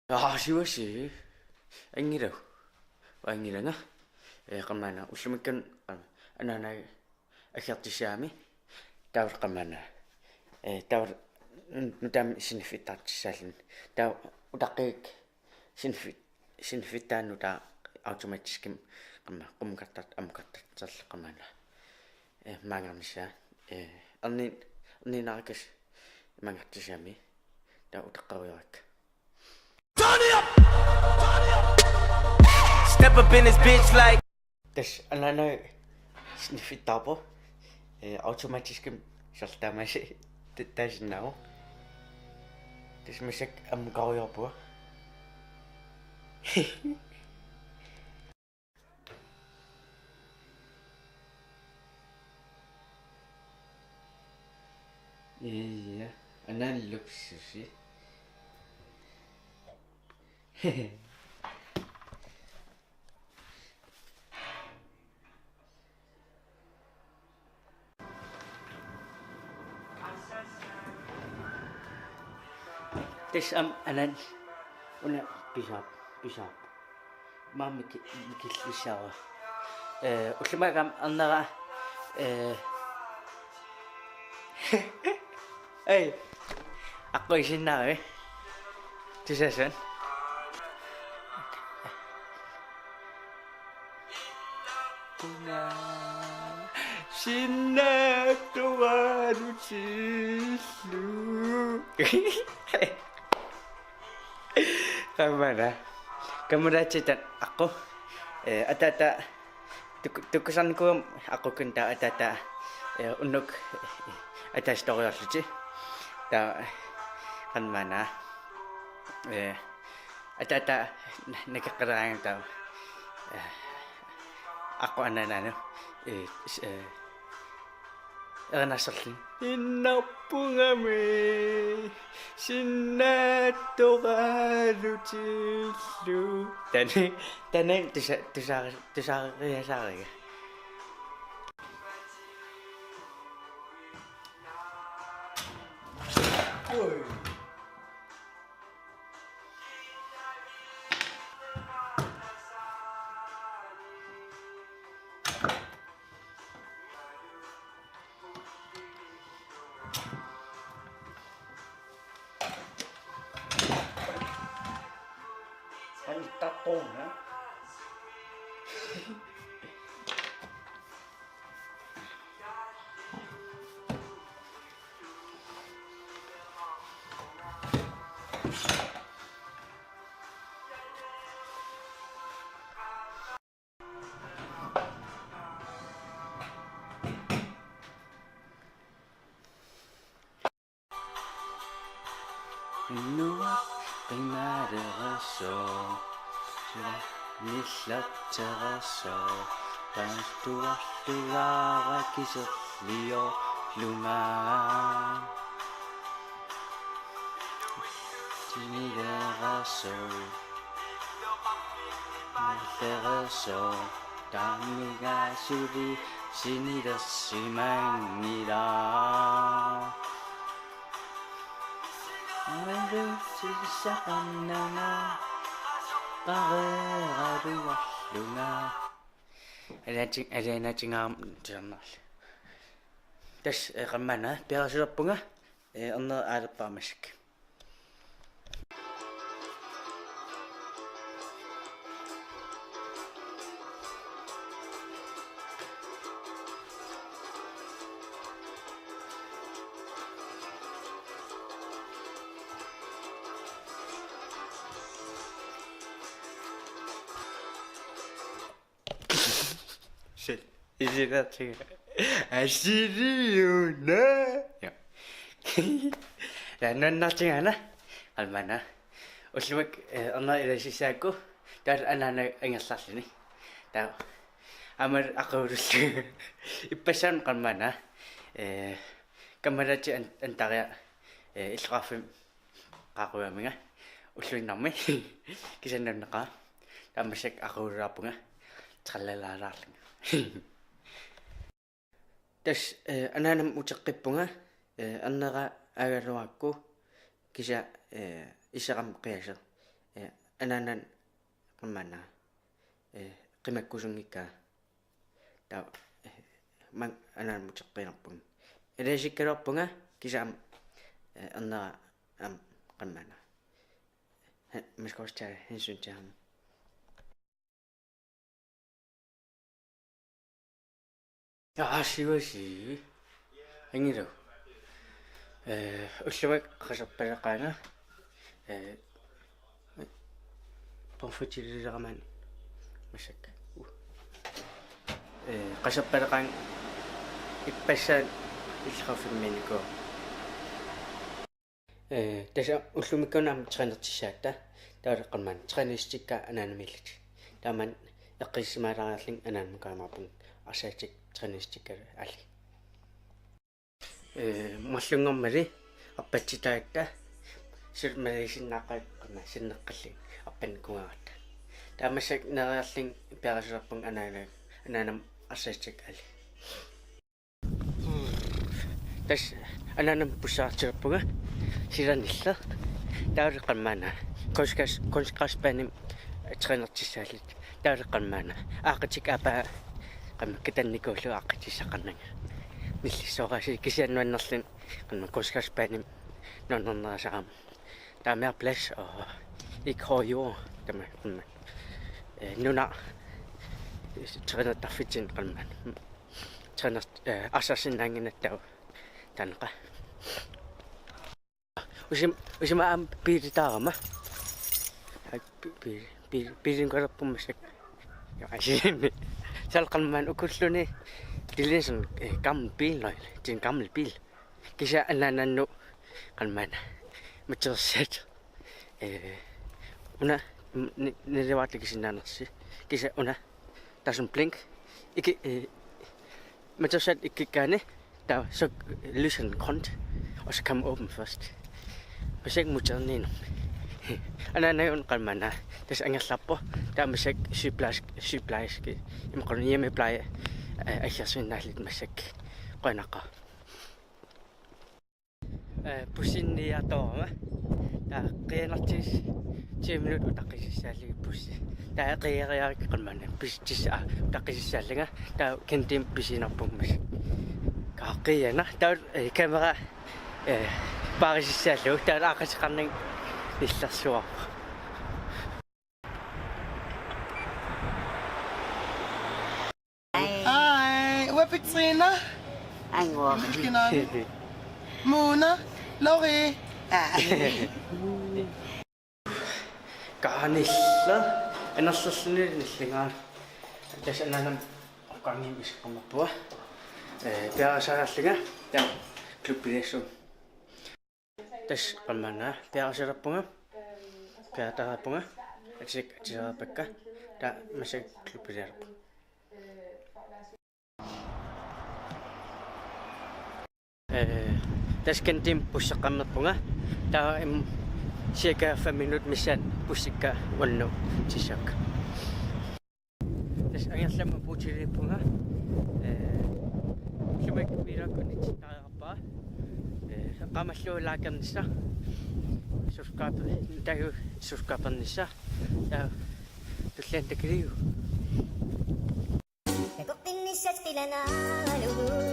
siwasi angiraw angilanga qamana ullumikkan anaana agiartissaami taur qamana taur nutaamik siniffittaartissaalun tau utaqqik siniffittaannu taa automatiskim qamma qumkartat amkartatsarl qamana maangarnissaa erniinarakas mangartissaami taa utaqqaruirakka. Step up in this bitch like das Anaana siniffittaarpo automatiskim sartaamasi taasnau das misak amqaruiarpua iya analuksusi Tes anan una pisap mikillissawa ullumakam arnera ei aqqoisinnaari tisasan punga sinnattuarutillu Kamana kamurachitan aku atata tukusanku aku kenta atata unuk atas toriarluti ta kamana atata nakaqaraang ta aku Anaana ernasorlin innapungame sinnattoqaalutillu tani tusariasariga Tatong ha Nillateraso tantuarluarakisellio lunga tinideraso nilteraso tamigasuri sinidassimangida Aduh Kaaleeraq Ada cingam jannal. Tas qamana perasuappunga erner aalappaamassik. Is that thing? Asiriuna. Ya. Dan nothing ana. Almana. Usluk ana ilasisaku. Dar Anaana angassallini. Ta amar aqurus. Ippasan qalmana. Kamarachi antaria ilqafim qaquaminga. Ulluinarmi. Kisanannaqa. Tamassak aquraapunga. Tralalaarlinga. Tas Anaanam uteqqippunga annera agaluakku kisa isaqam qiaser Anaanan qammana qimakkusungikka ta man anaan muteqqinerpun elesikkaluarpunga kisaam ernera qammana miskostaa hinsuntaam siwasi angilu ullumak qasarpalaqaanga porfutilileramani masak qasarpalaqaang ippassaan иллерфимминико таса уллумиккунаам триnertissaата таалеққарман тринистикка анаанамиллит тааман эққиссимаалариарлин анаанамукаамарпун арсаатик тринистиккала али маллунгормали аппатситаакта силмалисиннааққаққама синнеққалли аппанкунгаарта таамассак нериарлин пиарисерпун анаанам арсаатик али тас анаанам пуссаартирпуга силанилла таалеққармаана конскаспаним тринертиссаалит таалеққармаана аақатик апаа qamma kitannikуулlu aqqitissaqarnanga millissooraasi kisiannuannерлin qamma konskaspanim nonnernerasaqam taamea plads og ikke hård jord qamma nuna trinnertarfitin qamma trinner assassinanginnattau tanqa usima am piilitaarama piilinqalerpummassak yaasimi salqalman ukulluni dilinsen gammel bil nøgle det er en gammel bil kisa ananannu qalmana matsersat una nelevaatlikisinnanersi kisa una tasun blink ikke matsersat ikkikkaane der så lyser den grønt og så kan man åbne først hvis ikke mutterne Anaana qalmana tas angerlappo taamasak sygeplejerske imqon hjemmepleje agersunnaallit massak qonaqa pusinniartorama ta qianertis 10 minut utaqqisissaaligi pussi ta qiariarik qalmana pistis utaqqisissaallaga ta kentim pisinerpummas qaqiana ta kamera parisissaallu ta aqasiqarning иллерсуа Hej, hvor er Petrina? Angor. Mona, Lori. Kaanilla enersersinillingaa tas anaanam oqqaangim isqammappua piarasaallinga ta klubbileessum tas qammana piarasalerpunga piatarapunga atsik atsirapakka ta masak klubbileerpu tas kentim pusseqqammerpunga ta cirka 5 minut missan pussikka wannu tissak tas angerlamma puutilipunga lumak piirakunititariarpa qamalluulaakarnissa subscribernissa ta tullaan takiliu Nakuqtinnissat tilana lugu